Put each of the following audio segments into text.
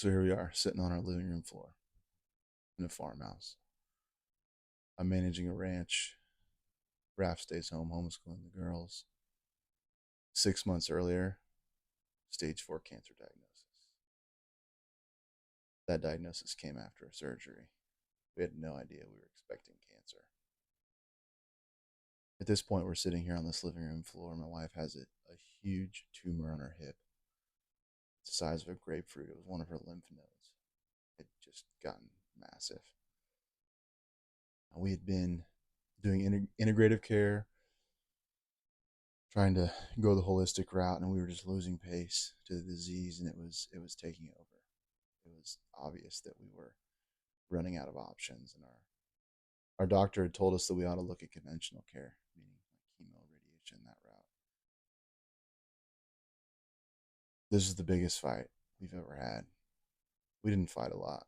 So here we are, sitting on our living room floor in a farmhouse. I'm managing a ranch. Raph stays home, homeschooling the girls. 6 months earlier, stage 4 cancer diagnosis. That diagnosis came after a surgery. We had no idea we were expecting cancer. At this point, we're sitting here on this living room floor. My wife has a huge tumor on her hip. It's the size of a grapefruit. It was one of her lymph nodes. It had just gotten massive. We had been doing integrative care, trying to go the holistic route, and we were just losing pace to the disease, and it was taking over. It was obvious that we were running out of options, and our doctor had told us that we ought to look at conventional care, meaning like chemo, radiation, that route. This is the biggest fight we've ever had. We didn't fight a lot,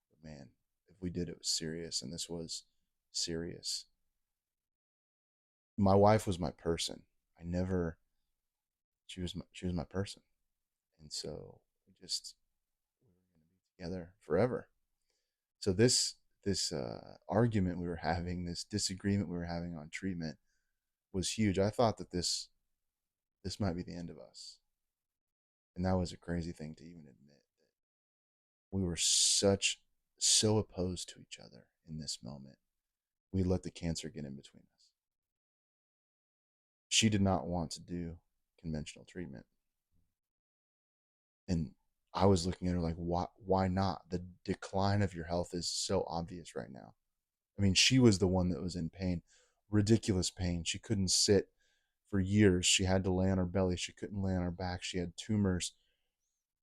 but man, if we did, it was serious, and this was serious. My wife was my person. I never. She was my person, and so we were going to be together forever. So this argument we were having, this disagreement we were having on treatment, was huge. I thought that this might be the end of us, and that was a crazy thing to even admit that we were so opposed to each other in this moment. We let the cancer get in between us. She did not want to do conventional treatment, and I was looking at her like, why not? The decline of your health is so obvious right now. I mean, she was the one that was in pain, ridiculous pain. She couldn't sit for years. She had to lay on her belly. She couldn't lay on her back. She had tumors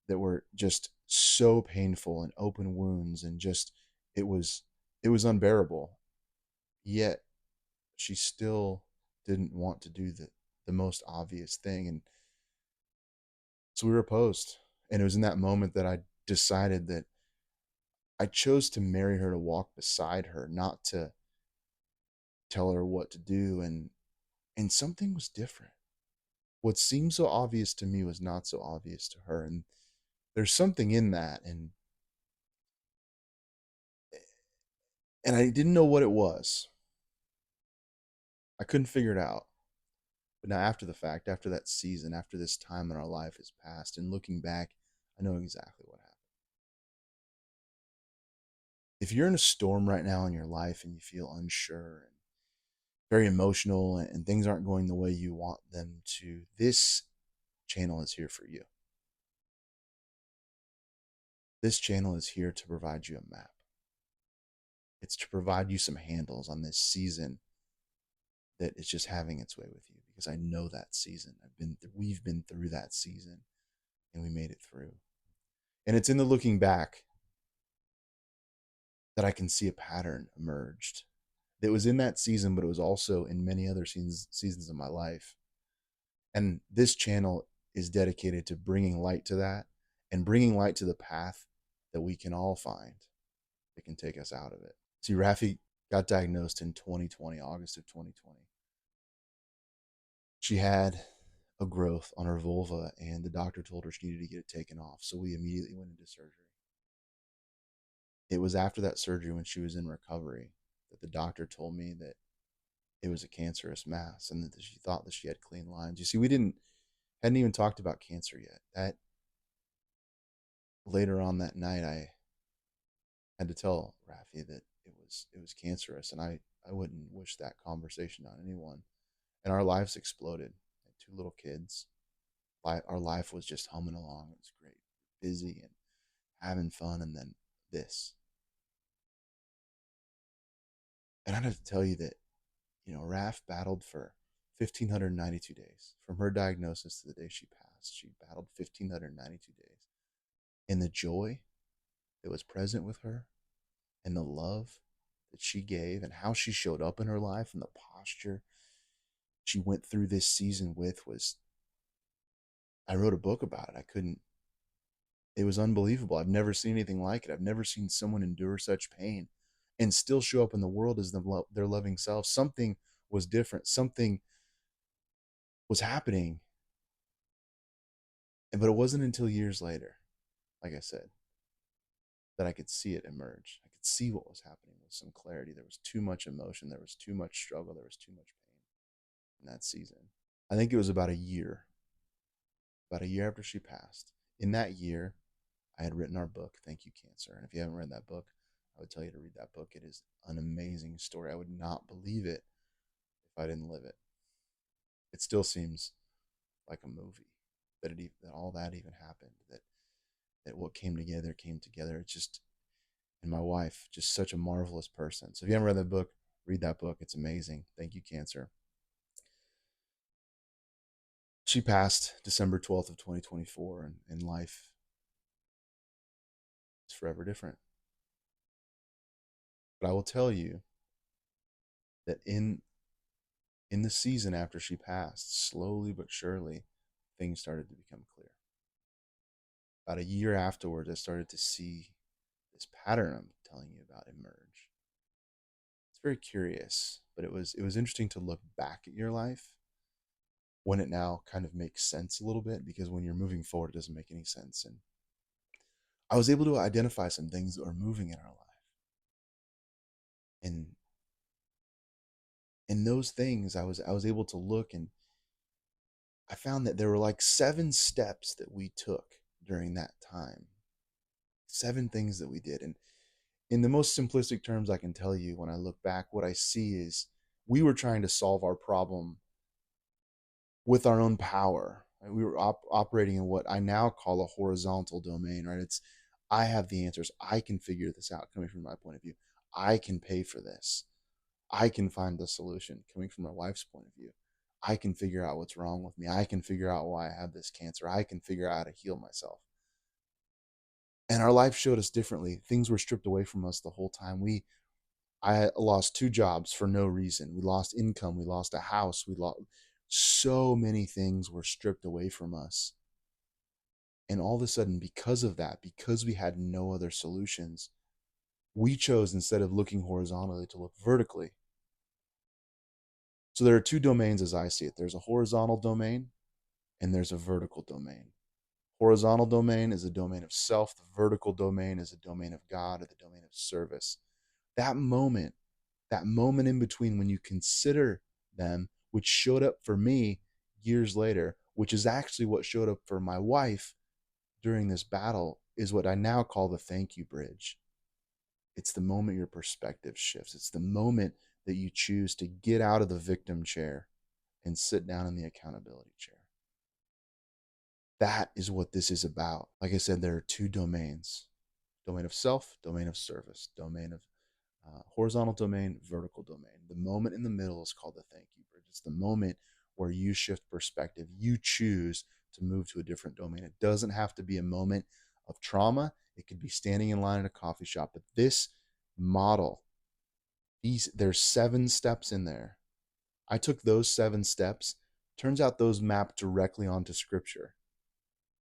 that were just so painful and open wounds, and just it was it was unbearable. Yet she still didn't want to do the most obvious thing, and so we were opposed. And it was in that moment that I decided that I chose to marry her, to walk beside her, not to tell her what to do. And something was different. What seemed so obvious to me was not so obvious to her, and there's something in that. And I didn't know what it was. I couldn't figure it out. But now, after the fact, after that season, after this time in our life has passed, and looking back, I know exactly what happened. If you're in a storm right now in your life and you feel unsure and very emotional, and things aren't going the way you want them to, this channel is here for you. This channel is here to provide you a map. It's to provide you some handles on this season that is just having its way with you, because I know that season. We've been through that season, and we made it through. And it's in the looking back that I can see a pattern emerged that was in that season, but it was also in many other seasons of my life. And this channel is dedicated to bringing light to that, and bringing light to the path that we can all find that can take us out of it. See, Raffi got diagnosed in 2020, August of 2020. She had a growth on her vulva, and the doctor told her she needed to get it taken off. So we immediately went into surgery. It was after that surgery, when she was in recovery, that the doctor told me that it was a cancerous mass, and that she thought that she had clean lines. You see, we hadn't even talked about cancer yet. That later on that night, I had to tell Raffi that it was cancerous, and I wouldn't wish that conversation on anyone. And our lives exploded. I had two little kids. Our life was just humming along. It was great, busy and having fun, and then this. And I have to tell you that, Raf battled for 1,592 days. From her diagnosis to the day she passed, she battled 1,592 days. And the joy that was present with her, and the love that she gave, and how she showed up in her life, and the posture she went through this season with, was, I wrote a book about it. I couldn't, it was unbelievable. I've never seen anything like it. I've never seen someone endure such pain and still show up in the world as their loving self. Something was different. Something was happening. But it wasn't until years later, like I said, that I could see it emerge. I could see what was happening with some clarity. There was too much emotion. There was too much struggle. There was too much pain in that season. I think it was about a year after she passed. In that year, I had written our book, Thank You Cancer. And if you haven't read that book, I would tell you to read that book. It is an amazing story. I would not believe it if I didn't live it. It still seems like a movie that all that even happened. That what came together. It's just, and my wife, just such a marvelous person. So if you haven't read that book, read that book. It's amazing. Thank You Cancer. She passed December 12th of 2024, and life is forever different. But I will tell you that in the season after she passed, slowly but surely, things started to become clear. About a year afterwards, I started to see this pattern I'm telling you about emerge. It's very curious, but it was interesting to look back at your life when it now kind of makes sense a little bit, because when you're moving forward, it doesn't make any sense. And I was able to identify some things that were moving in our life. And in those things, I was able to look, and I found that there were like 7 steps that we took during that time. 7 things that we did. And in the most simplistic terms I can tell you, when I look back, what I see is we were trying to solve our problem with our own power. Right? We were operating in what I now call a horizontal domain, right? It's, I have the answers. I can figure this out coming from my point of view. I can pay for this. I can find the solution coming from my wife's point of view. I can figure out what's wrong with me. I can figure out why I have this cancer. I can figure out how to heal myself. And our life showed us differently. Things were stripped away from us the whole time. I lost 2 jobs for no reason. We lost income. We lost a house. We lost so many things were stripped away from us. And all of a sudden, because of that, because we had no other solutions, we chose, instead of looking horizontally, to look vertically. So there are 2 domains as I see it. There's a horizontal domain and there's a vertical domain. Horizontal domain is a domain of self. The vertical domain is a domain of God, or the domain of service. That moment, that moment in between, when you consider them, which showed up for me years later, which is actually what showed up for my wife during this battle, is what I now call the thank you bridge. It's the moment your perspective shifts. It's the moment that you choose to get out of the victim chair and sit down in the accountability chair. That is what this is about. Like I said, there are 2 domains: domain of self, domain of service, domain of horizontal domain, vertical domain. The moment in the middle is called the thank you bridge. It's the moment where you shift perspective. You choose to move to a different domain. It doesn't have to be a moment of trauma. It could be standing in line at a coffee shop. But this model, there's 7 steps in there. I took those 7 steps. Turns out those map directly onto scripture.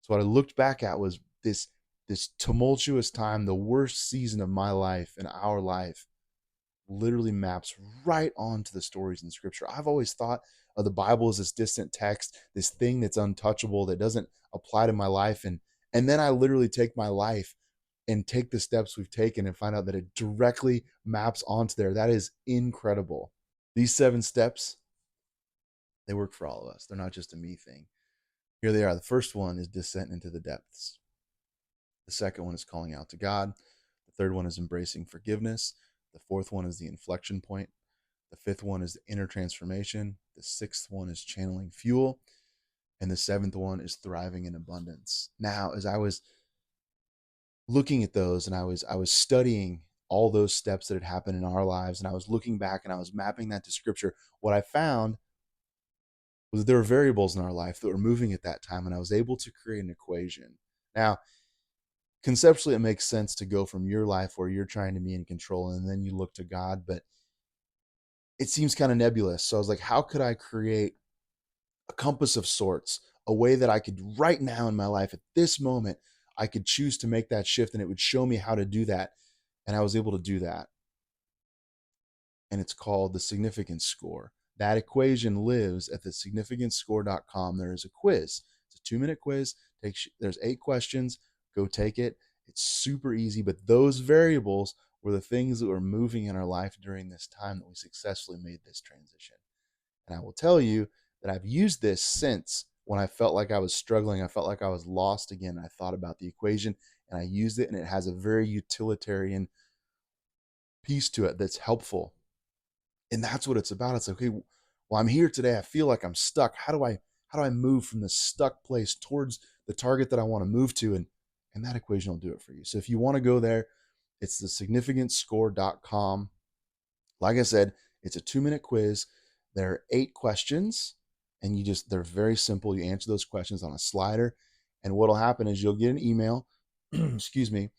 So what I looked back at was this tumultuous time, the worst season of my life and our life, literally maps right onto the stories in scripture. I've always thought of the Bible as this distant text, this thing that's untouchable, that doesn't apply to my life. And then I literally take my life and take the steps we've taken and find out that it directly maps onto there. That is incredible. These 7 steps, they work for all of us. They're not just a me thing. Here they are. The first one is descent into the depths. The second one is calling out to God. The third one is embracing forgiveness. The fourth one is the inflection point. The fifth one is the inner transformation. The sixth one is channeling fuel. And the seventh one is thriving in abundance. Now, as I was looking at those, and I was studying all those steps that had happened in our lives, and I was looking back and I was mapping that to scripture, what I found was that there were variables in our life that were moving at that time, and I was able to create an equation. Now, conceptually, it makes sense to go from your life where you're trying to be in control and then you look to God, but it seems kind of nebulous. So I was like, how could I create a compass of sorts, a way that I could, right now in my life, at this moment, I could choose to make that shift and it would show me how to do that. And I was able to do that. And it's called the significance score. That equation lives at the significancescore.com. There is a quiz. It's a 2-minute quiz. There's 8 questions. Go take it. It's super easy, but those variables were the things that were moving in our life during this time that we successfully made this transition. And I will tell you that I've used this since when I felt like I was struggling. I felt like I was lost again. I thought about the equation and I used it, and it has a very utilitarian piece to it that's helpful. And that's what it's about. It's like, okay, well, I'm here today. I feel like I'm stuck. How do I move from this stuck place towards the target that I want to move to? And that equation will do it for you. So if you want to go there, it's the significantscore.com. Like I said, it's a 2-minute quiz. There are 8 questions, and they're very simple. You answer those questions on a slider. And what'll happen is you'll get an email, excuse me,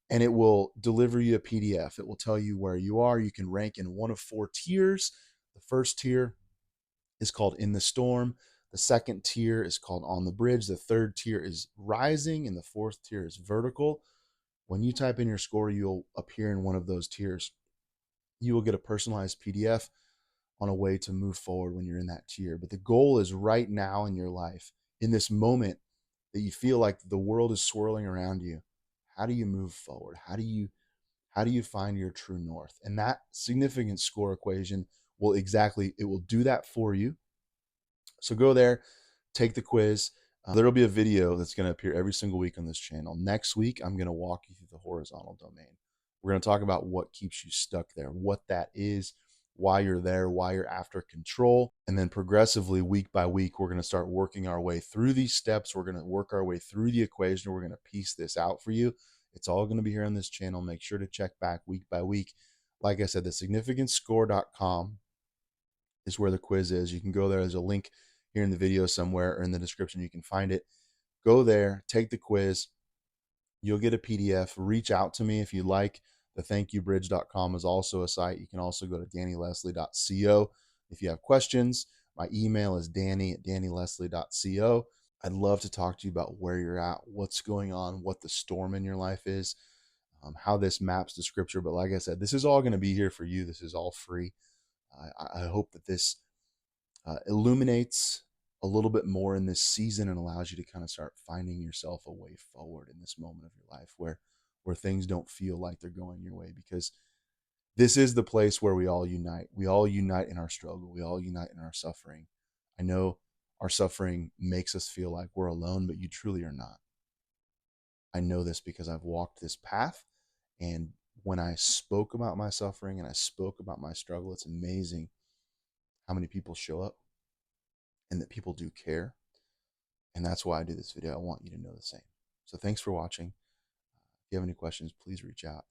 and it will deliver you a PDF. It will tell you where you are. You can rank in one of 4 tiers. The first tier is called In the Storm. The second tier is called On the Bridge. The third tier is Rising, and the fourth tier is Vertical. When you type in your score, you'll appear in one of those tiers. You will get a personalized PDF on a way to move forward when you're in that tier. But the goal is right now in your life, in this moment that you feel like the world is swirling around you. How do you move forward? How do you find your true north? And that significant score equation will do that for you. So go there, take the quiz. There'll be a video that's going to appear every single week on this channel. Next week, I'm going to walk you through the horizontal domain. We're going to talk about what keeps you stuck there, what that is, why you're there, why you're after control. And then progressively, week by week, we're going to start working our way through these steps. We're going to work our way through the equation. We're going to piece this out for you. It's all going to be here on this channel. Make sure to check back week by week. Like I said, the significantscore.com is where the quiz is. You can go there. There's a link here in the video somewhere or in the description. You can find it. Go there, take the quiz. You'll get a PDF. Reach out to me if you like. The thankyouBridge.com is also a site. You can also go to dannylesslie.co if you have questions. My email is danny@dannylesslie.co. I'd love to talk to you about where you're at, what's going on, what the storm in your life is, how this maps to scripture. But like I said, this is all going to be here for you. This is all free. I hope that this illuminates a little bit more in this season and allows you to kind of start finding yourself a way forward in this moment of your life where things don't feel like they're going your way, because this is the place where we all unite. We all unite in our struggle. We all unite in our suffering. I know our suffering makes us feel like we're alone, but you truly are not. I know this because I've walked this path, and when I spoke about my suffering and I spoke about my struggle, it's amazing how many people show up and that people do care. And that's why I do this video. I want you to know the same. So thanks for watching. If you have any questions, please reach out.